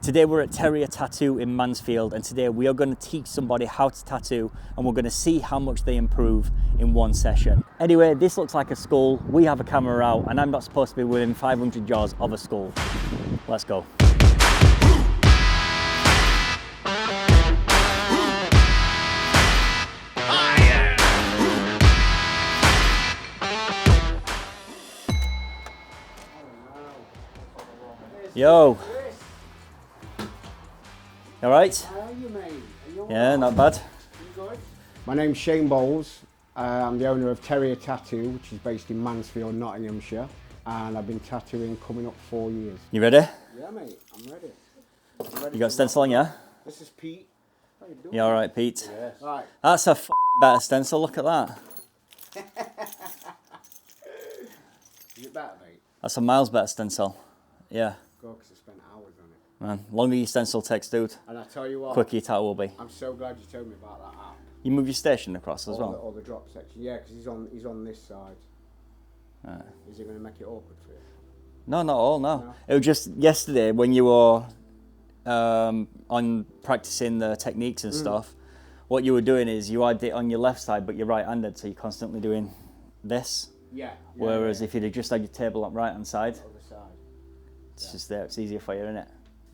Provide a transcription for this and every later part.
Today we're at Terrier Tattoo in Mansfield, and today we are going to teach somebody how to tattoo, and we're going to see how much they improve in one session. Anyway, this looks like a skull. We have a camera out, and I'm not supposed to be within 500 yards of a skull. Let's go. Yo. All right? How are you, mate? Are you Yeah, not bad. you good? My name's Shane Bowles. I'm the owner of Terrier Tattoo, which is based in Mansfield, Nottinghamshire. And I've been tattooing coming up 4 years. You ready? Yeah, mate, I'm ready. You got stencil on, yeah? This is Pete. How you doing? You all right, Pete? Yes. Right. That's a better stencil. Look at that. Is it better, mate? That's a miles better stencil. Yeah. Go, because I spent hours on it. Man, longer your stencil takes, dude, And I tell you what, quicker your tattoo will be. I'm so glad you told me about that app. You move your station across as well? Or the drop section. Yeah, because he's on this side. Right. Is it going to make it awkward for you? No, not all, no. No. It was just yesterday when you were on practicing the techniques and stuff, what you were doing is you had it on your left side, but you're right-handed, so you're constantly doing this. Yeah. Whereas if you'd have just had your table on right-hand side, Other side. it's just there, it's easier for you, isn't it?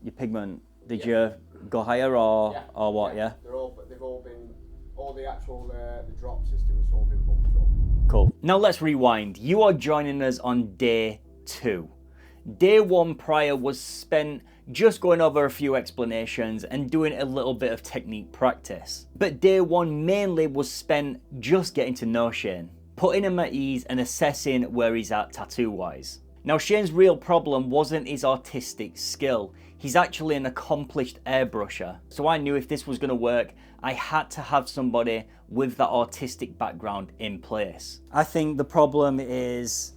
Your pigment, did you go higher or what, yeah? They've all been, all the actual, the drop system has all been bumped up. Cool. Now let's rewind. You are joining us on day 2. Day 1 prior was spent just going over a few explanations and doing a little bit of technique practice. But day 1 mainly was spent just getting to know Shane, putting him at ease and assessing where he's at tattoo-wise. Now Shane's real problem wasn't his artistic skill. He's actually an accomplished airbrusher. So I knew if this was going to work, I had to have somebody with that artistic background in place. I think the problem is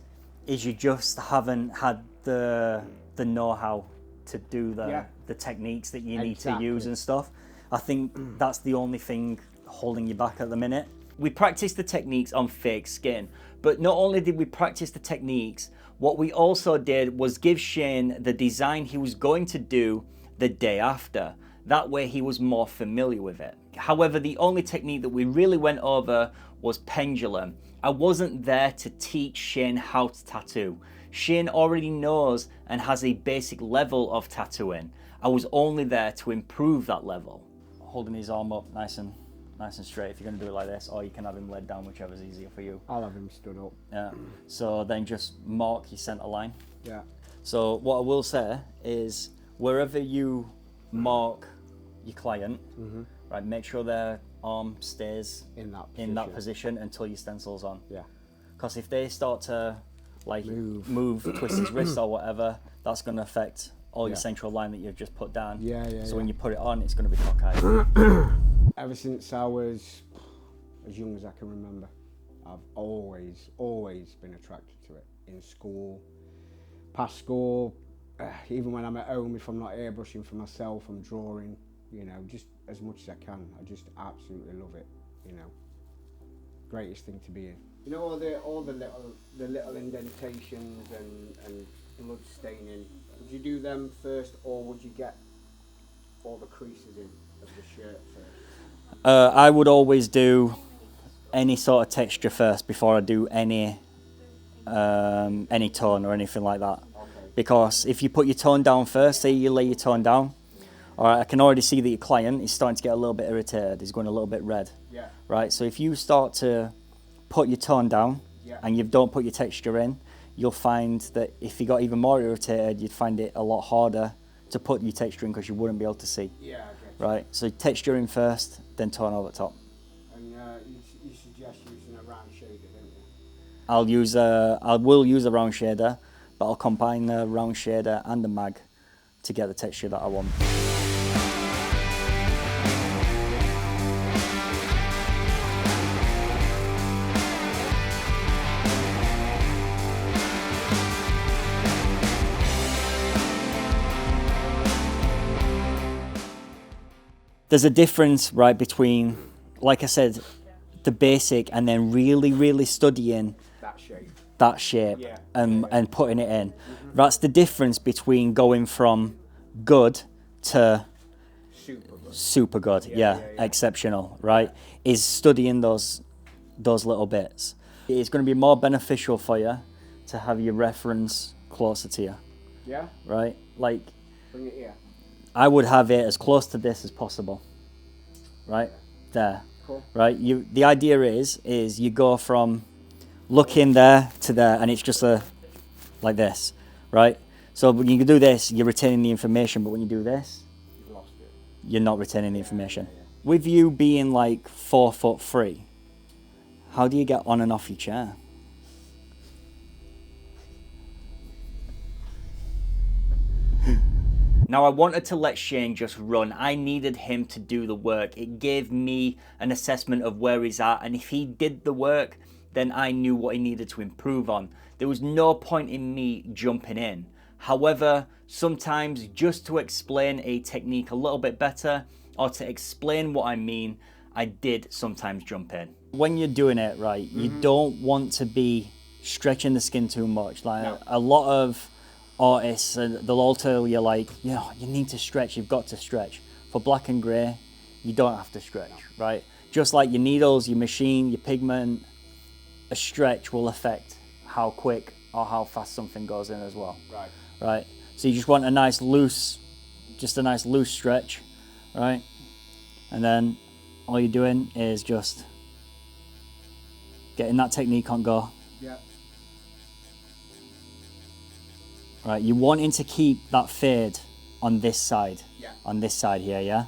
you just haven't had the know-how to do the techniques that you need to use and stuff. I think that's the only thing holding you back at the minute. We practiced the techniques on fake skin, but not only did we practice the techniques, what we also did was give Shane the design he was going to do the day after. That way he was more familiar with it. However, the only technique that we really went over was pendulum. I wasn't there to teach Shane how to tattoo. Shane already knows and has a basic level of tattooing. I was only there to improve that level. Holding his arm up nice and straight if you're going to do it like this, or you can have him laid down, whichever's easier for you. I'll have him stood up. Yeah. So then just mark your center line. Yeah. So what I will say is wherever you mark your client, right, make sure their arm stays in that position until your stencil's on. Yeah. Because if they start to like move twist his wrist or whatever, that's going to affect all your central line that you've just put down. So when you put it on, it's going to be cockeyed. Ever since I was as young as I can remember, I've always been attracted to it. In school, past school, even when I'm at home, if I'm not airbrushing for myself, I'm drawing, you know, just as much as I can. I just absolutely love it, you know. Greatest thing to be in. You know, all the little indentations and blood staining, would you do them first, or would you get all the creases in of the shirt first? I would always do any sort of texture first before I do any tone or anything like that. Okay. Because if you put your tone down first, say you lay your tone down, all right, I can already see that your client is starting to get a little bit irritated. He's going a little bit red. Yeah. Right, so if you start to put your tone down and you don't put your texture in, you'll find that if you got even more irritated, you'd find it a lot harder to put your texture in because you wouldn't be able to see. Yeah, I get you. Right, so texture in first, then tone over the top. And you suggest using a round shader, don't you? I will use a round shader, but I'll combine the round shader and the mag to get the texture that I want. There's a difference, right, between, like I said, the basic and then really studying that shape and putting it in. That's the difference between going from good to Super good. super good, yeah, exceptional, right, is studying those little bits. It's going to be more beneficial for you to have your reference closer to you. Yeah? Right? Like, Bring it here. I would have it as close to this as possible. Right? There. Cool. Right? The idea is you go from looking there to there, and it's just like this. Right? So when you do this, you're retaining the information, but when you do this, You've lost it. you're not retaining the information. With you being like 4'3", how do you get on and off your chair? Now, I wanted to let Shane just run. I needed him to do the work. It gave me an assessment of where he's at, and if he did the work, then I knew what he needed to improve on. There was no point in me jumping in. However, sometimes just to explain a technique a little bit better, or to explain what I mean, I did sometimes jump in. When you're doing it right, you don't want to be stretching the skin too much. Like a lot of artists, they'll all tell you like, you know, you need to stretch, you've got to stretch. For black and grey, you don't have to stretch, right? Just like your needles, your machine, your pigment, a stretch will affect how quick or how fast something goes in as well. Right. Right? So you just want a nice loose stretch, right? And then all you're doing is just getting that technique on go. Yeah. Right, you're wanting to keep that fade on this side. Yeah. On this side here, yeah?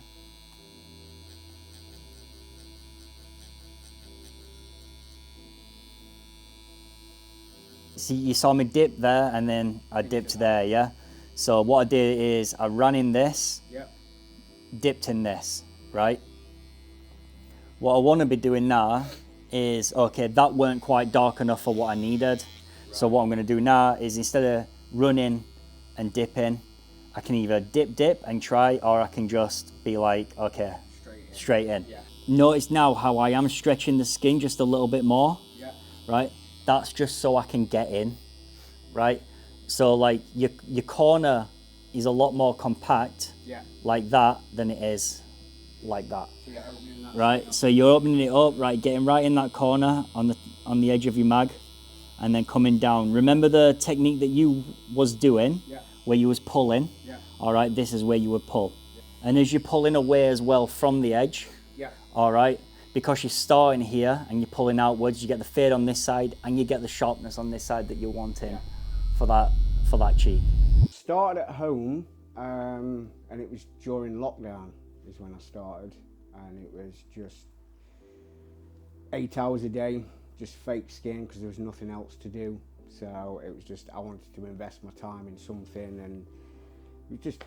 See, you saw me dip there and then I dipped there, yeah? So what I did is I ran in this, dipped in this, right? What I want to be doing now is, okay, that weren't quite dark enough for what I needed. So what I'm going to do now is instead of running and dipping, I can either dip and try, or I can just be like, okay, straight in. Yeah. Notice now how I am stretching the skin just a little bit more, right? That's just so I can get in, right? So like your corner is a lot more compact like that than it is like that. So you're opening that Right, so you're opening it up, right, getting right in that corner on the edge of your mag, and then coming down. Remember the technique that you was doing, where you was pulling? All right, this is where you would pull. And as you're pulling away as well from the edge, all right, because you're starting here and you're pulling outwards, you get the fade on this side and you get the sharpness on this side that you're wanting for that cheek. Started at home, and it was during lockdown is when I started, and it was just 8 hours a day, just fake skin because there was nothing else to do. So it was just, I wanted to invest my time in something and just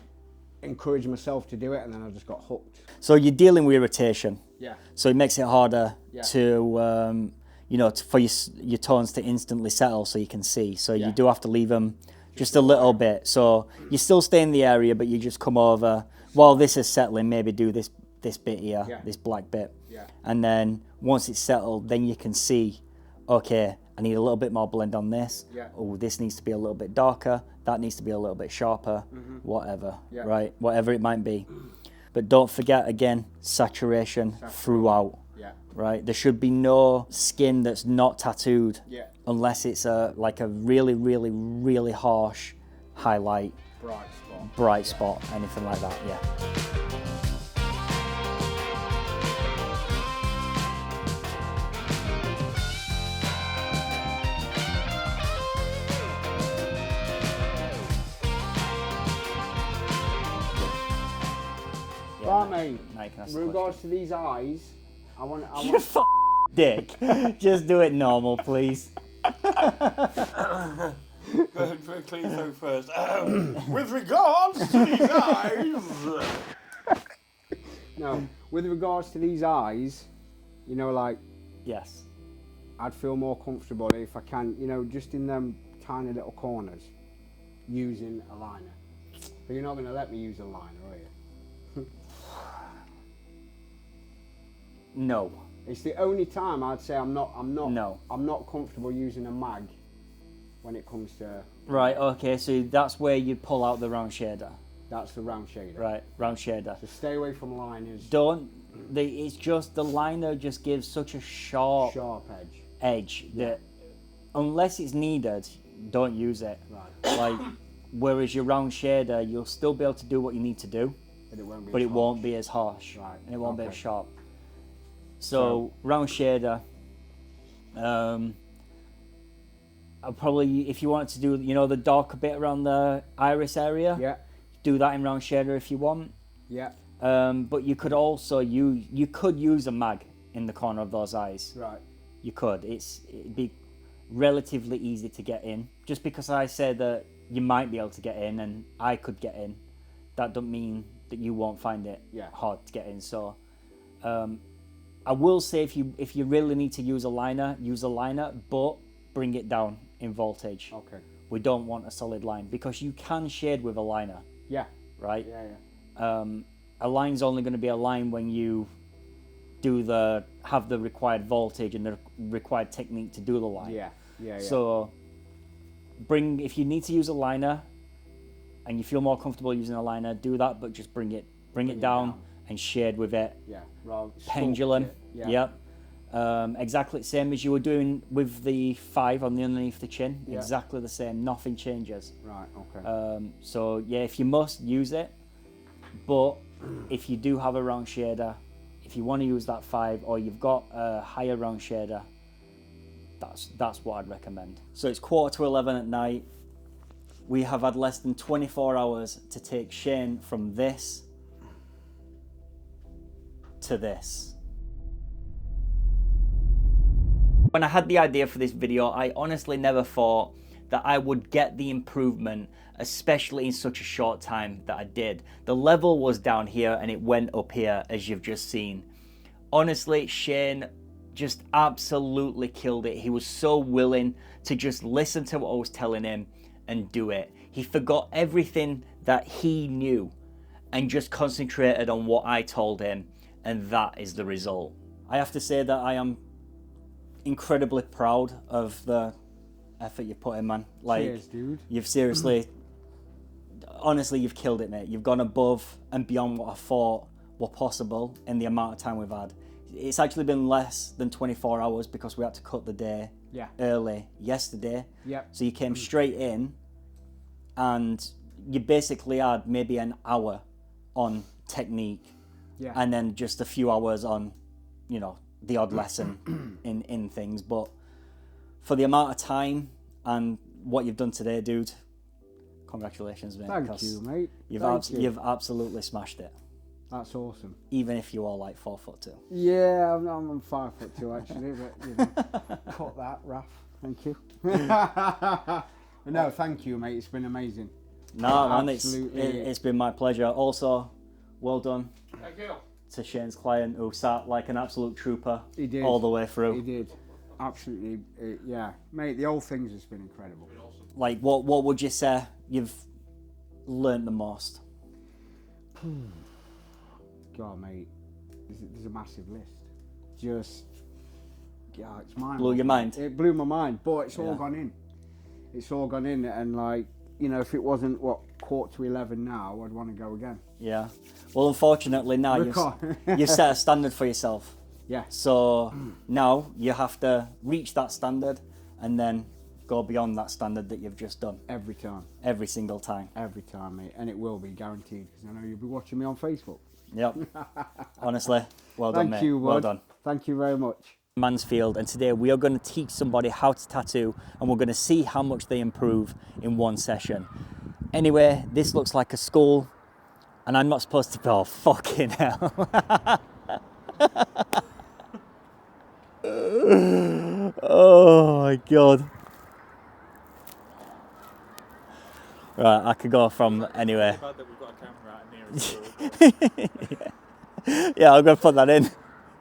encourage myself to do it, and then I just got hooked. So you're dealing with irritation. Yeah. So it makes it harder to, you know, for your tones to instantly settle so you can see. So you do have to leave them just a little bit. So you still stay in the area, but you just come over, while this is settling, maybe do this bit here, this black bit. And then once it's settled, then you can see, okay, I need a little bit more blend on this. Oh, this needs to be a little bit darker. That needs to be a little bit sharper, whatever, right? Whatever it might be. But don't forget, again, saturation throughout, right? There should be no skin that's not tattooed unless it's like a really, really, really harsh highlight, bright spot, anything like that, Right, mate. With regards to these eyes, I want. You dick. Just do it normal, please. Go ahead and clean throat first. With regards to these eyes. No, with regards to these eyes, you know, like, yes, I'd feel more comfortable if I can, you know, just in them tiny little corners, using a liner. But you're not going to let me use a liner, are you? No. It's the only time I'd say I'm not comfortable using a mag when it comes to. Right, okay, so that's where you pull out the round shader. That's the round shader. Right, round shader. So stay away from liners. It's just the liner just gives such a sharp edge that unless it's needed, don't use it. Right. Like, whereas your round shader, you'll still be able to do what you need to do, but it won't be as harsh. Right. And it won't be as sharp. So round shader. I'll probably, if you wanted to do, you know, the darker bit around the iris area, do that in round shader if you want. Yeah. But you could also use a mag in the corner of those eyes. Right. You could. It'd be relatively easy to get in. Just because I say that you might be able to get in and I could get in, that doesn't mean that you won't find it hard to get in. So I will say if you really need to use a liner, but bring it down in voltage. Okay. We don't want a solid line because you can shade with a liner. Yeah. Right? Yeah. A line's only going to be a line when you have the required voltage and the required technique to do the line. Yeah. So if you need to use a liner and you feel more comfortable using a liner, do that, but just bring it down and shade with it. Yeah. Pendulum. Yep. Exactly the same as you were doing with the 5 on the underneath the chin. Yeah. Exactly the same. Nothing changes. Right. Okay. So yeah, if you must, use it. But if you do have a round shader, if you want to use that 5 or you've got a higher round shader, that's what I'd recommend. So it's 11:15 at night. We have had less than 24 hours to take Shane from this to this. When I had the idea for this video, I honestly never thought that I would get the improvement, especially in such a short time that I did. The level was down here and it went up here, as you've just seen. Honestly, Shane just absolutely killed it. He was so willing to just listen to what I was telling him and do it. He forgot everything that he knew and just concentrated on what I told him, and that is the result. I have to say that I am incredibly proud of the effort you put in, man. Like, cheers, dude. You've seriously, honestly, you've killed it, mate. You've gone above and beyond what I thought were possible in the amount of time we've had. It's actually been less than 24 hours because we had to cut the day early yesterday. Yep. So you came straight in and you basically had maybe an hour on technique and then just a few hours on, you know, the odd lesson in things. But for the amount of time and what you've done today, dude, congratulations, mate. Thank you, mate. You've absolutely smashed it. That's awesome. Even if you are like 4'2". Yeah, I'm 5'2" actually, but you know, cut that, Raf. Thank you. No, thank you, mate. It's been amazing. No, man, it's been my pleasure. Also, well done. Thank you. To Shane's client, who sat like an absolute trooper. He did. All the way through. He did. Absolutely, yeah. Mate, the whole thing's just been incredible. Like, what would you say you've learnt the most? God, mate, there's a massive list. Just, it's mine. Blew your mind? It blew my mind, but it's all gone in. It's all gone in, and like, you know, if it wasn't, 11:15 now, I'd want to go again. Yeah. Well, unfortunately, now you've set a standard for yourself. Yeah. So now you have to reach that standard and then go beyond that standard that you've just done. Every time. Every single time. Every time, mate. And it will be guaranteed, because I know you'll be watching me on Facebook. Yep. Honestly, well done, mate. Thank you, bud. Well done. Thank you very much. Mansfield, and today we are going to teach somebody how to tattoo, and we're going to see how much they improve in one session. Anyway, this looks like a school, and I'm not supposed to be. Oh, fucking hell. Oh my god. Right, I could go from anywhere. It's bad that we've got a camera out near us. Yeah, I'm going to put that in.